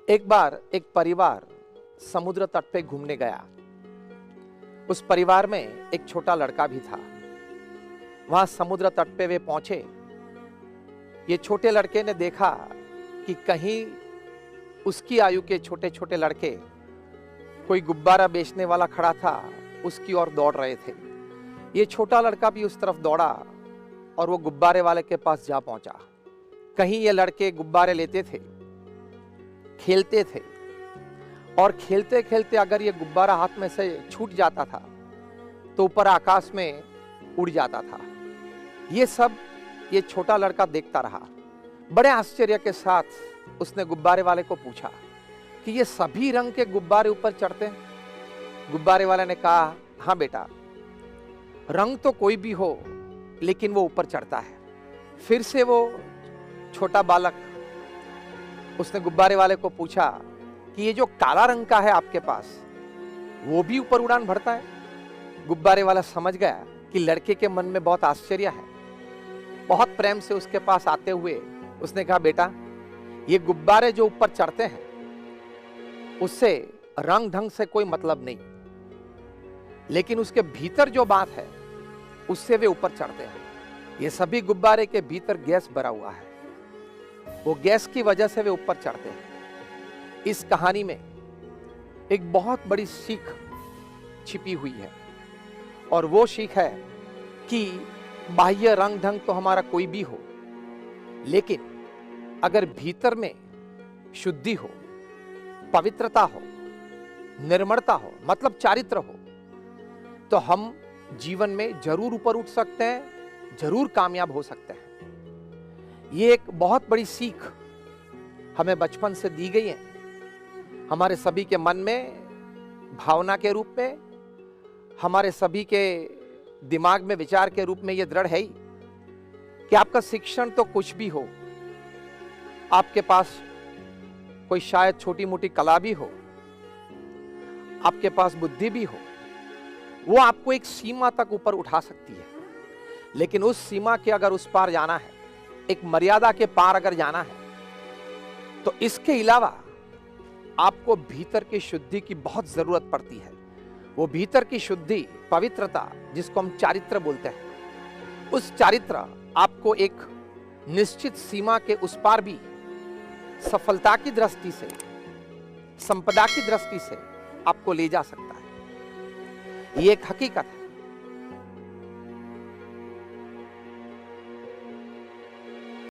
एक बार एक परिवार समुद्र तट पे घूमने गया। उस परिवार में एक छोटा लड़का भी था। वहां समुद्र तट पे वे पहुंचे। ये छोटे लड़के ने देखा कि कहीं उसकी आयु के छोटे छोटे लड़के, कोई गुब्बारा बेचने वाला खड़ा था, उसकी ओर दौड़ रहे थे। ये छोटा लड़का भी उस तरफ दौड़ा और वो गुब्बारे वाले के पास जा पहुंचा। कहीं ये लड़के गुब्बारे लेते थे, खेलते थे, और खेलते खेलते अगर ये गुब्बारा हाथ में से छूट जाता था तो ऊपर आकाश में उड़ जाता था। ये सब ये छोटा लड़का देखता रहा। बड़े आश्चर्य के साथ उसने गुब्बारे वाले को पूछा कि ये सभी रंग के गुब्बारे ऊपर चढ़ते हैं? गुब्बारे वाले ने कहा, हाँ बेटा, रंग तो कोई भी हो लेकिन वो ऊपर चढ़ता है। फिर से वो छोटा बालक, उसने गुब्बारे वाले को पूछा कि ये जो काला रंग का है आपके पास, वो भी ऊपर उड़ान भरता है? गुब्बारे वाला समझ गया कि लड़के के मन में बहुत आश्चर्य है। बहुत प्रेम से उसके पास आते हुए उसने कहा, बेटा, ये गुब्बारे जो ऊपर चढ़ते हैं उससे रंग ढंग से कोई मतलब नहीं, लेकिन उसके भीतर जो बात है उससे वे ऊपर चढ़ते हैं। ये सभी गुब्बारे के भीतर गैस भरा हुआ है, वो गैस की वजह से वे ऊपर चढ़ते हैं। इस कहानी में एक बहुत बड़ी सीख छिपी हुई है, और वो सीख है कि बाह्य रंग ढंग तो हमारा कोई भी हो, लेकिन अगर भीतर में शुद्धि हो, पवित्रता हो, निर्मलता हो, मतलब चारित्र हो, तो हम जीवन में जरूर ऊपर उठ सकते हैं, जरूर कामयाब हो सकते हैं। ये एक बहुत बड़ी सीख हमें बचपन से दी गई है। हमारे सभी के मन में भावना के रूप में, हमारे सभी के दिमाग में विचार के रूप में ये दृढ़ है ही कि आपका शिक्षण तो कुछ भी हो, आपके पास कोई शायद छोटी मोटी कला भी हो, आपके पास बुद्धि भी हो, वो आपको एक सीमा तक ऊपर उठा सकती है। लेकिन उस सीमा के अगर उस पार जाना है, एक मर्यादा के पार अगर जाना है, तो इसके अलावा आपको भीतर की शुद्धि की बहुत जरूरत पड़ती है। वो भीतर की शुद्धि, पवित्रता, जिसको हम चारित्र बोलते हैं, उस चारित्र आपको एक निश्चित सीमा के उस पार भी सफलता की दृष्टि से, संपदा की दृष्टि से आपको ले जा सकता है। ये एक हकीकत है।